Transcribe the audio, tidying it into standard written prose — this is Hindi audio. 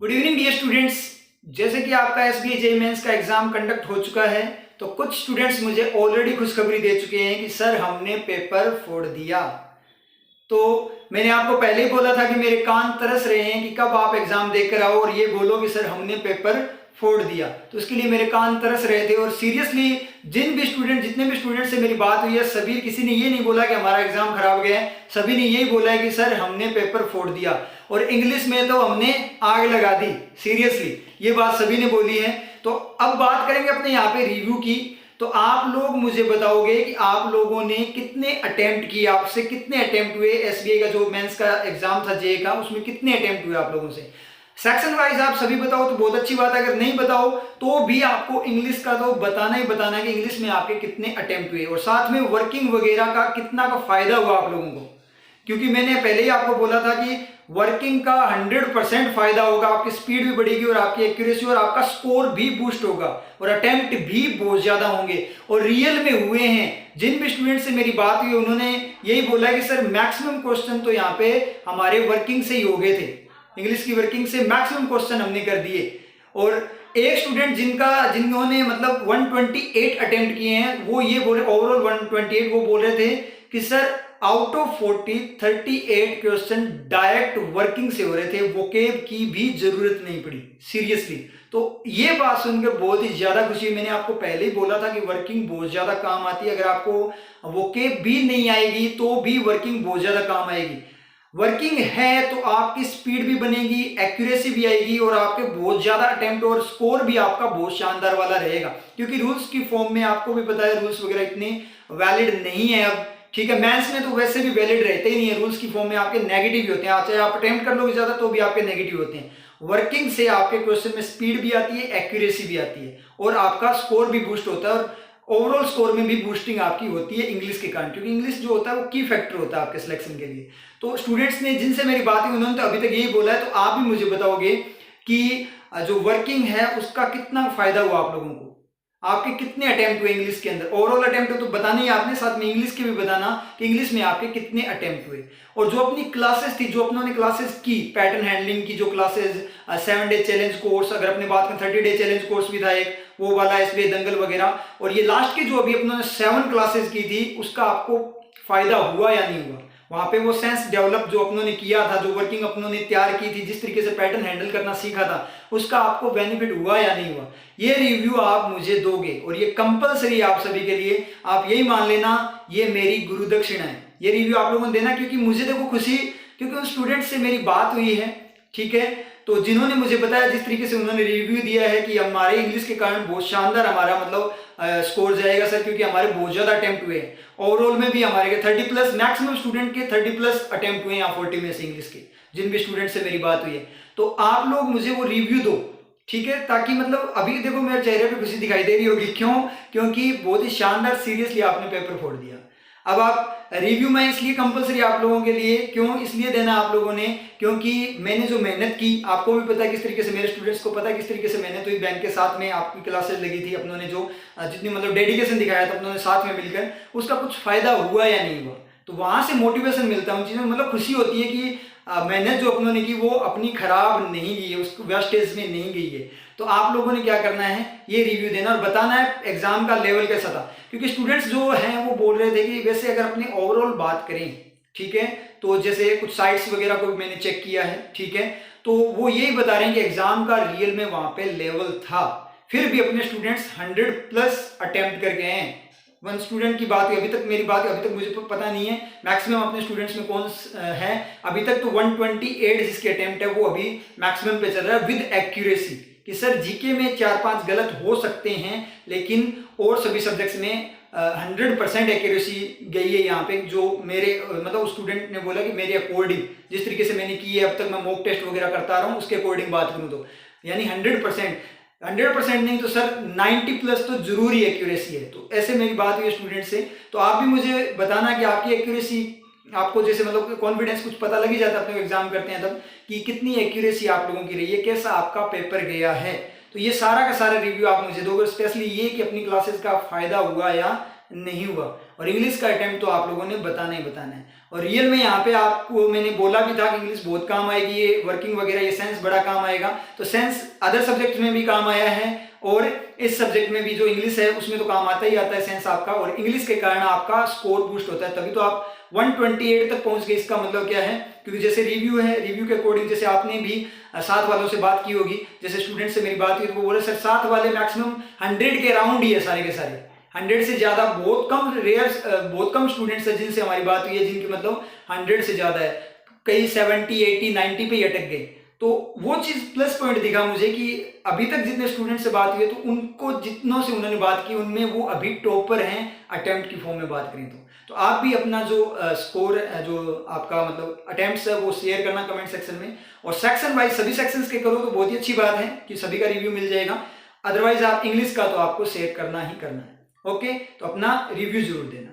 Good evening dear students. जैसे कि आपका एसबीआई जेईई मेंस का एग्जाम कंडक्ट हो चुका है, तो कुछ स्टूडेंट्स मुझे ऑलरेडी खुशखबरी दे चुके हैं कि सर हमने पेपर फोड़ दिया। तो मैंने आपको पहले ही बोला था कि मेरे कान तरस रहे हैं कि कब आप एग्जाम देकर आओ और ये बोलो कि सर हमने पेपर फोड़ दिया। तो उसके लिए मेरे कान तरस रहे थे। और सीरियसली जितने भी स्टूडेंट से मेरी बात हुई है, सभी किसी ने ये नहीं बोला कि हमारा एग्जाम खराब गया है, सभी ने यही बोला है कि सर हमने पेपर फोड़ दिया। और इंग्लिश में तो हमने आग लगा दी। सीरियसली ये बात सभी ने बोली है। तो अब बात करेंगे अपने यहाँ पे रिव्यू की। तो आप लोग मुझे बताओगे कि आप लोगों ने कितने अटेम्प्ट किए, आपसे कितने अटेम्प्ट हुए। एसबीआई का जो मेंस का एग्जाम था जेईई का, उसमें कितने अटेम्प्ट हुए आप लोगों से। सेक्शन वाइज आप सभी बताओ तो बहुत अच्छी बात है। अगर नहीं बताओ तो भी आपको इंग्लिश का तो बताना ही बताना है कि इंग्लिश में आपके कितने अटेम्प्ट हुए, और साथ में वर्किंग वगैरह का कितना का फायदा हुआ आप लोगों को। क्योंकि मैंने पहले ही आपको बोला था कि वर्किंग का 100% फायदा होगा, आपकी स्पीड भी बढ़ेगी और आपकी एक्यूरेसी और आपका स्कोर भी बूस्ट होगा और अटेम्प्ट भी बहुत ज्यादा होंगे। और रियल में हुए हैं। जिन भी स्टूडेंट से मेरी बात हुई उन्होंने यही बोला कि सर मैक्सिमम क्वेश्चन तो यहाँ पे हमारे वर्किंग से ही हो गए थे, इंग्लिश की वर्किंग से मैक्सिमम क्वेश्चन हमने कर दिए। और एक स्टूडेंट जिन्होंने मतलब 128 अटेम्प्ट किए हैं, वो ये बोले ओवरऑल 128, वो बोल रहे थे कि sir out of 40 38 question direct working से हो रहे थे, वोकेब की भी जरूरत नहीं पड़ी। सीरियसली तो ये बात सुनकर बहुत ही ज्यादा खुशी हुई। मैंने आपको पहले ही बोला था कि वर्किंग बहुत ज्यादा काम आती है। अगर आपको वोकेब भी नहीं आएगी तो भी वर्किंग बहुत ज्यादा काम आएगी। वर्किंग है तो आपकी स्पीड भी बनेगी, एक्यूरेसी भी आएगी और आपके बहुत ज्यादा अटेम्प्ट और स्कोर भी आपका बहुत शानदार वाला रहेगा। क्योंकि रूल्स की फॉर्म में आपको भी पता है रूल्स वगैरह इतने वैलिड नहीं है अब। ठीक है, मैथ्स में तो वैसे भी वैलिड रहते ही नहीं है, रूल्स की फॉर्म में आपके नेगेटिव भी होते हैं। चाहे आप अटेम्प्ट कर लोगे ज्यादा तो भी आपके नेगेटिव होते हैं। वर्किंग से आपके क्वेश्चन में स्पीड भी आती है, एक्यूरेसी भी आती है और आपका स्कोर भी बूस्ट होता है और ओवरऑल स्कोर में भी बूस्टिंग आपकी होती है इंग्लिश के कारण। क्योंकि इंग्लिश जो होता है वो की फैक्टर होता है आपके सिलेक्शन के लिए। तो स्टूडेंट्स ने जिनसे मेरी बात हुई उन्होंने तो अभी तक यही बोला है। तो आप भी मुझे बताओगे कि जो वर्किंग है उसका कितना फायदा हुआ आप लोगों को, आपके कितने अटेम्प्ट हुए इंग्लिश के अंदर। ओवरऑल अटेम्प्ट तो बताना ही आपने, साथ में इंग्लिश के भी बताना कि इंग्लिश में आपके कितने अटेम्प्ट हुए। और जो अपनी क्लासेस थी, जो अपनों क्लासेस की पैटर्न हैंडलिंग की जो क्लासेस, 7 डे चैलेंज कोर्स, अगर अपने बात करें 30 डे चैलेंज कोर्स भी था एक, वो वाला एसबीआई दंगल वगैरह, और ये लास्ट की जो अभी अपनों 7 क्लासेस की थी उसका आपको फायदा हुआ या नहीं हुआ। वहां पे वो सेंस डेवलप जो अपनों ने किया था, जो वर्किंग अपनों ने तैयार की थी, जिस तरीके से पैटर्न हैंडल करना सीखा था, उसका आपको बेनिफिट हुआ या नहीं हुआ। ये रिव्यू आप मुझे दोगे और ये कंपलसरी आप सभी के लिए। आप यही मान लेना ये मेरी गुरु दक्षिणा है। ये रिव्यू आप लोगों ने देना, क्योंकि मुझे देखो खुशी, क्योंकि उन स्टूडेंट से मेरी बात हुई है। ठीक है, तो जिन्होंने मुझे बताया, जिस तरीके से उन्होंने रिव्यू दिया है कि हमारे इंग्लिश के कारण बहुत शानदार हमारा मतलब स्कोर जाएगा सर, क्योंकि हमारे बहुत ज्यादा अटेम्प्ट हुए हैं। ओवरऑल में भी हमारे 30+ मैक्सिमम स्टूडेंट के 30+ अटेम्प्ट हुए हैं यहाँ 40 में से इंग्लिश के, जिन भी स्टूडेंट से मेरी बात हुई है। तो आप लोग मुझे वो रिव्यू दो, ठीक है, ताकि मतलब अभी देखो मेरे चेहरे पे खुशी दिखाई दे रही होगी। क्यों? क्योंकि बहुत ही शानदार सीरियसली आपने पेपर फोड़ दिया। अब आप रिव्यू में इसलिए कंपलसरी आप लोगों के लिए, क्यों इसलिए देना आप लोगों ने, क्योंकि मैंने जो मेहनत की, आपको भी पता है किस तरीके से, मेरे स्टूडेंट्स को पता है किस तरीके से मेहनत हुई। बैंक के साथ में आपकी क्लासेस लगी थी, अपनों ने जो जितनी मतलब डेडिकेशन दिखाया था अपनों ने साथ में मिलकर, उसका कुछ फायदा हुआ या नहीं हुआ। तो वहां से मोटिवेशन मिलता है, उन चीजों में मतलब खुशी होती है कि मेहनत जो अपनों ने की वो अपनी खराब नहीं गई है, उसको वेस्टेज में नहीं गई है। तो आप लोगों ने क्या करना है, ये रिव्यू देना और बताना है एग्जाम का लेवल कैसा था। क्योंकि स्टूडेंट्स जो हैं वो बोल रहे थे कि वैसे अगर अपनी ओवरऑल बात करें, ठीक है, तो जैसे कुछ साइट्स वगैरह को भी मैंने चेक किया है, ठीक है, तो वो यही बता रहे हैं कि एग्जाम का रियल में वहां पे लेवल था। फिर भी अपने स्टूडेंट्स 100+ अटेम्प्ट कर गए हैं। वन स्टूडेंट की बात हुई, अभी तक मेरी बात हुई, अभी तक मुझे पता नहीं है मैक्सिमम अपने स्टूडेंट्स में कौन है। अभी तक तो 128 जिसके अटेम्प्ट है वो अभी मैक्सिमम पे चल रहा है विद एक्यूरेसी, कि सर जीके में 4-5 गलत हो सकते हैं, लेकिन और सभी सब्जेक्ट्स में 100% एक्यूरेसी गई है यहाँ पे। जो मेरे मतलब उस स्टूडेंट ने बोला कि मेरे अकॉर्डिंग जिस तरीके से मैंने की है, अब तक मैं मॉक टेस्ट वगैरह करता रहा हूँ, उसके अकॉर्डिंग बात करूँ तो यानी 100% नहीं तो सर 90+ तो जरूरी एक्यूरेसी है। तो ऐसे मेरी बात हुई है स्टूडेंट से। तो आप भी मुझे बताना कि आपकी एक्यूरेसी, आपको जैसे मतलब कॉन्फिडेंस कुछ पता लग ही जाता है अपने एग्जाम करते हैं तब, कि कितनी एक्यूरेसी आप लोगों की रही है, कैसा आपका पेपर गया है। तो ये सारा का सारा रिव्यू आप मुझे दोगे, स्पेशली ये कि अपनी क्लासेस का फायदा हुआ या नहीं हुआ। और इंग्लिश का अटेम्प्ट तो आप लोगों ने बताना ही बताना है। और रियल में यहाँ पे आपको मैंने बोला भी था कि इंग्लिश बहुत काम आएगी, ये वर्किंग वगैरह, ये साइंस बड़ा काम आएगा। तो साइंस अदर सब्जेक्ट में भी काम आया है और इस सब्जेक्ट में भी जो इंग्लिश है उसमें तो काम आता ही आता है साइंस आपका, और इंग्लिश के कारण आपका स्कोर बूस्ट होता है, तभी तो आप 128 तक पहुंच गए। इसका मतलब क्या है, क्योंकि जैसे रिव्यू है, रिव्यू के अकॉर्डिंग जैसे आपने भी साथ वालों से बात की होगी, जैसे स्टूडेंट से मेरी बात हुई तो वो बोले सर साथ वाले मैक्सिमम 100 के अराउंड ही है सारे के सारे, 100 से ज्यादा बहुत कम स्टूडेंट्स है जिनसे हमारी बात हुई है जिनकी मतलब 100 से ज्यादा है, कई 70 80 90 पे ही अटक गए। तो वो चीज प्लस पॉइंट दिखा मुझे कि अभी तक जितने स्टूडेंट से बात हुई है तो उनको जितनों से उन्होंने बात की उनमें वो अभी टॉपर हैं अटेम्प्ट की फॉर्म में बात करें तो आप भी अपना जो स्कोर जो आपका मतलब अटेम्प्ट्स है वो शेयर करना कमेंट सेक्शन में, और सेक्शन वाइज सभी सेक्शंस के करो तो बहुत ही अच्छी बात है कि सभी का रिव्यू मिल जाएगा। अदरवाइज आप इंग्लिश का तो आपको शेयर करना ही करना है। ओके, तो अपना रिव्यू जरूर देना।